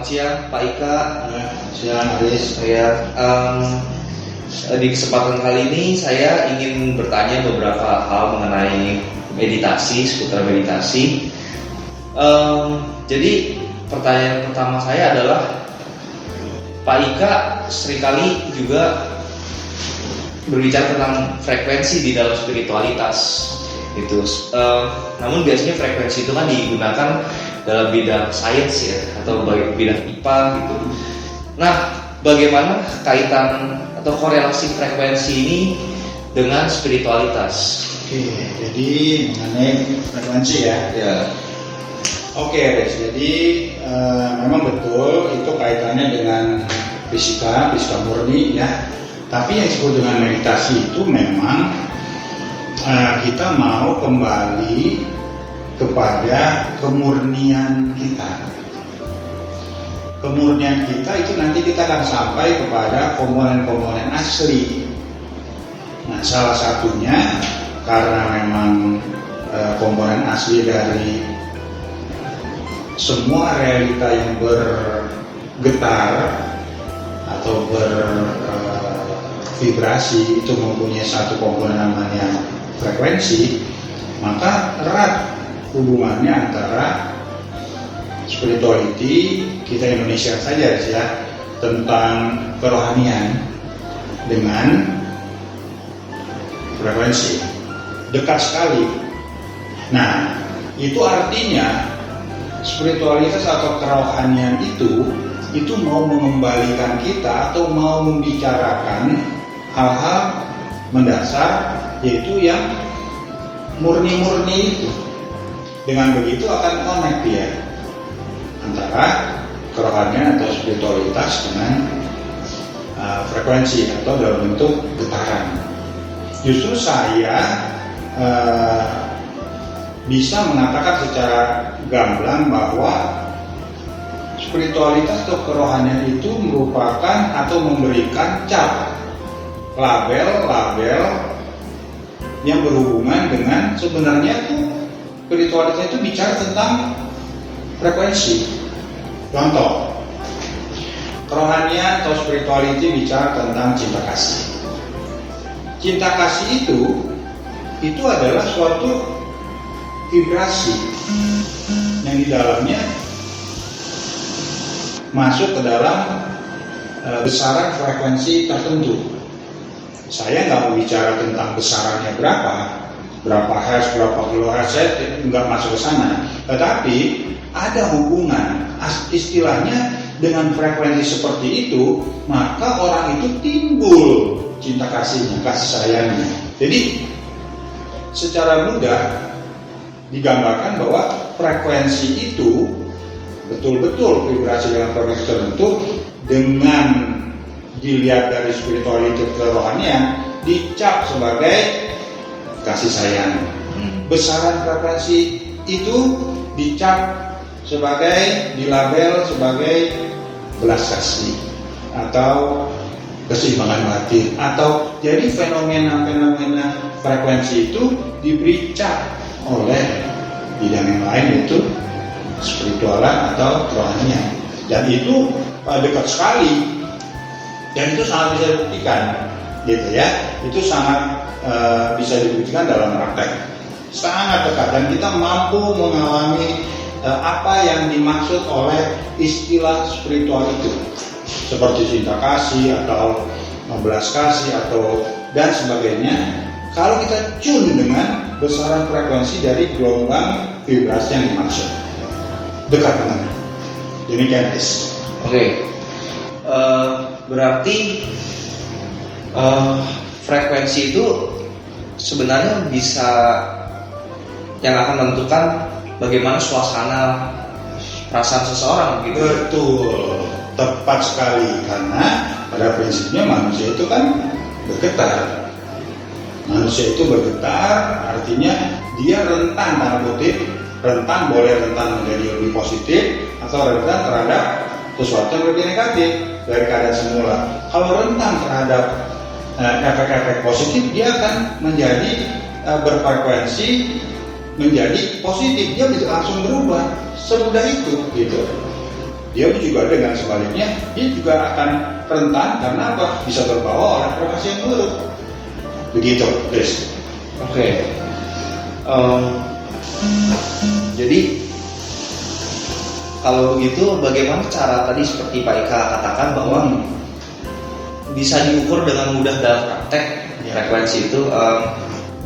Selamat siang Pak Ika. Siang Aris. Di kesempatan kali ini saya ingin bertanya beberapa hal mengenai meditasi, seputar meditasi. Jadi pertanyaan pertama saya adalah, Pak Ika seringkali juga berbicara tentang frekuensi di dalam spiritualitas gitu. Namun biasanya frekuensi itu kan digunakan dalam bidang sains ya, atau bidang IPA gitu. Nah, bagaimana kaitan atau korelasi frekuensi ini dengan spiritualitas? Oke, jadi mengenai frekuensi ya. Ya. Oke, Aris. Jadi memang betul itu kaitannya dengan fisika murni ya. Tapi yang disebut dengan meditasi itu memang kita mau kembali kepada kemurnian kita. Kemurnian kita itu nanti kita akan sampai kepada komponen-komponen asli. Nah, salah satunya karena memang komponen asli dari semua realita yang bergetar atau bervibrasi itu mempunyai satu komponen namanya frekuensi, maka erat hubungannya antara spirituality kita Indonesia saja ya, tentang kerohanian dengan frekuensi dekat sekali. Nah, itu artinya spiritualitas atau kerohanian itu mau mengembalikan kita atau mau membicarakan hal-hal mendasar, yaitu yang murni-murni itu. Dengan begitu akan connect ya antara kerohanian atau spiritualitas dengan frekuensi atau dalam bentuk getaran. Justru saya bisa mengatakan secara gamblang bahwa spiritualitas atau kerohanian itu merupakan atau memberikan cap, label yang berhubungan dengan sebenarnya tuh spiritualitas itu bicara tentang frekuensi. Contoh, kerohanian atau spirituality bicara tentang cinta kasih. Cinta kasih itu adalah suatu vibrasi yang di dalamnya masuk ke dalam besaran frekuensi tertentu. Saya nggak mau bicara tentang besarannya berapa hertz, berapa kilohertz, saya nggak masuk ke sana. Tetapi ada hubungan, istilahnya dengan frekuensi seperti itu, maka orang itu timbul cinta kasihnya, kasih sayangnya. Jadi secara mudah digambarkan bahwa frekuensi itu betul-betul vibrasi dengan frekuensi tertentu, dengan dilihat dari spiritualitas kerohanian dicap sebagai kasih sayang. Besaran frekuensi itu dicap sebagai, dilabel sebagai belas kasih atau keseimbangan batin, atau jadi fenomena-fenomena frekuensi itu diberi cap oleh bidang yang lain, yaitu spiritualan atau kerohanian. Dan itu dekat sekali, dan itu sangat bisa dibuktikan gitu ya. Itu sangat bisa dibuktikan dalam praktek, sangat dekat, dan kita mampu mengalami apa yang dimaksud oleh istilah spiritual itu, seperti cinta kasih atau belas kasih atau dan sebagainya, kalau kita tune dengan besaran frekuensi dari gelombang vibrasi yang dimaksud. Dekat banget. Demikian guys. Oke. Berarti frekuensi itu sebenarnya bisa yang akan menentukan bagaimana suasana perasaan seseorang gitu. Betul, tepat sekali, karena pada prinsipnya manusia itu kan bergetar. Manusia itu bergetar, artinya dia rentan, tanda kutip, rentan, boleh rentan menjadi lebih positif atau rentan terhadap sesuatu yang lebih negatif dari keadaan semula. Kalau rentan terhadap efek-efek positif, dia akan menjadi berfrekuensi menjadi positif, dia bisa langsung berubah semudah itu gitu. dia juga dengan sebaliknya dia juga akan rentan karena apa? Bisa terbawa oleh frekuensi yang buruk. Begitu, Chris. Oke. Jadi kalau begitu bagaimana cara tadi seperti Pak Ika katakan bahwa bisa diukur dengan mudah dalam praktek frekuensi itu,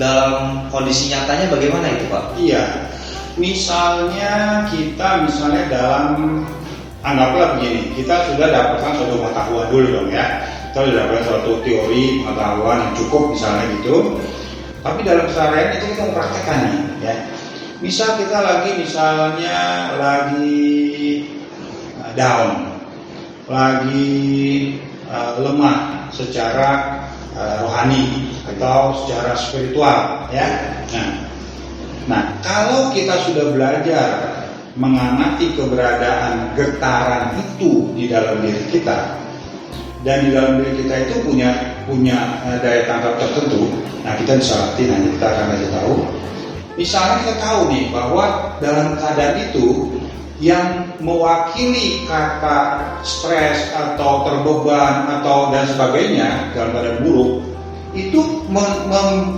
dalam kondisi nyatanya bagaimana itu Pak? Iya, misalnya dalam anggaplah begini, kita sudah dapatkan suatu pengetahuan dulu dong ya, kita sudah dapatkan suatu teori pengetahuan yang cukup misalnya gitu, tapi dalam keseharian itu kita mempraktekkan nih ya. Misal kita lagi down, lagi lemah secara rohani atau secara spiritual ya. Nah, kalau kita sudah belajar mengamati keberadaan getaran itu di dalam diri kita, dan di dalam diri kita itu punya daya tangkap tertentu, nah kita bisa latih, nanti kita akan kasih tahu. Misalnya kita tahu nih bahwa dalam keadaan itu yang mewakili kata stres atau terbeban atau dan sebagainya dalam keadaan buruk itu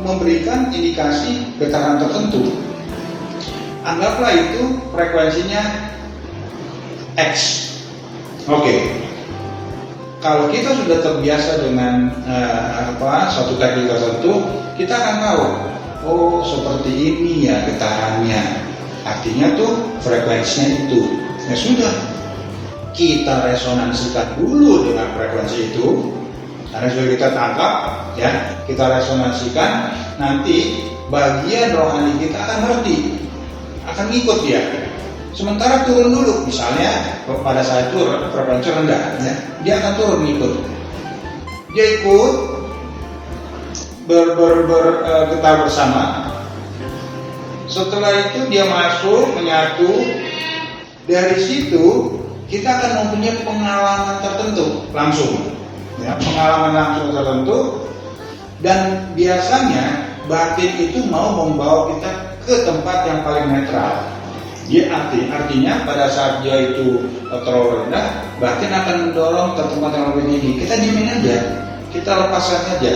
memberikan indikasi getaran tertentu. Anggaplah itu frekuensinya X. Oke. Kalau kita sudah terbiasa dengan suatu teknik tertentu, kita akan tahu, oh seperti ini ya getarannya. Artinya tuh frekuensinya itu. Ya sudah, kita resonansikan dulu dengan frekuensi itu. Karena sudah kita tangkap, ya, kita resonansikan. Nanti bagian rohani kita akan ngerti, akan ngikut dia. Sementara turun dulu, misalnya pada saat itu frekuensi rendah, ya, dia akan turun ngikut. Dia ikut bergetar bersama. Setelah itu dia masuk, menyatu. Dari situ kita akan mempunyai pengalaman tertentu langsung, ya, pengalaman langsung tertentu. Dan biasanya batin itu mau membawa kita ke tempat yang paling netral. Dia artinya pada saat dia itu terlalu rendah, batin akan mendorong ke tempat yang lebih tinggi. Kita diemin aja, kita lepaskan saja.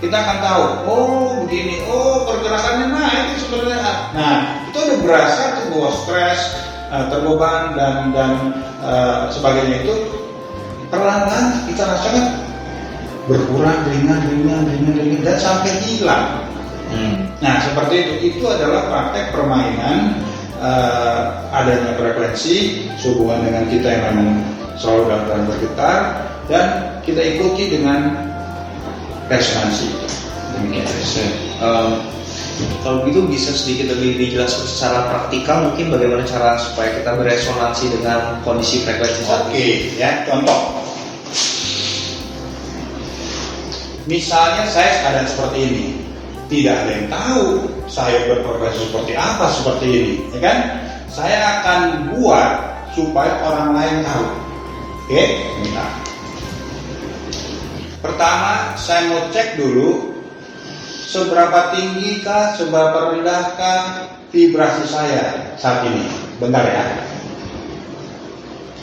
Kita akan tahu, oh begini, oh pergerakannya, nah itu sebenarnya. Nah itu udah berasa tuh bahwa stres, terbeban dan sebagainya itu perlahan-lahan kita rasakan berkurang, ringan dan sampai hilang. Nah seperti itu adalah praktek permainan adanya frekuensi sehubungan dengan kita yang memang selalu dalam keadaan bergetar, dan kita ikuti dengan resonansi. Demikian. Kalau begitu bisa sedikit lebih dijelaskan secara praktikal mungkin bagaimana cara supaya kita beresonansi dengan kondisi frekuensi saat ini. Oke, ya, contoh. Misalnya saya keadaan seperti ini, tidak ada yang tahu saya berprofesi seperti apa seperti ini, ya kan? Saya akan buat supaya orang lain tahu. Oke, bentar. Pertama, saya mau cek dulu seberapa tinggi kah, seberapa rendah kah vibrasi saya saat ini. Bentar ya.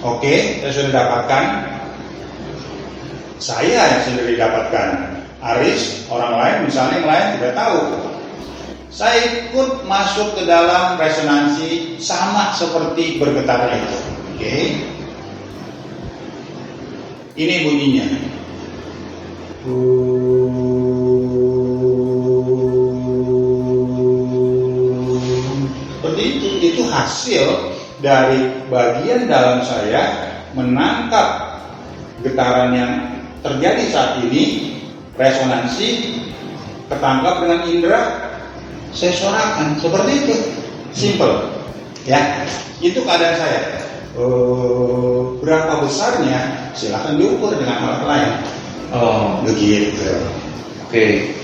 Oke, saya sudah dapatkan. Saya yang sendiri dapatkan. Aris, orang lain misalnya yang lain tidak tahu. Saya ikut masuk ke dalam resonansi sama seperti bergetarnya itu. Oke. Ini bunyinya. Seperti itu hasil dari bagian dalam saya menangkap getaran yang terjadi saat ini, resonansi ketangkap dengan indera, saya suarakan seperti itu, simple, ya. Itu keadaan saya. Berapa besarnya? Silahkan diukur dengan alat lain. Oh, begitu. Oke.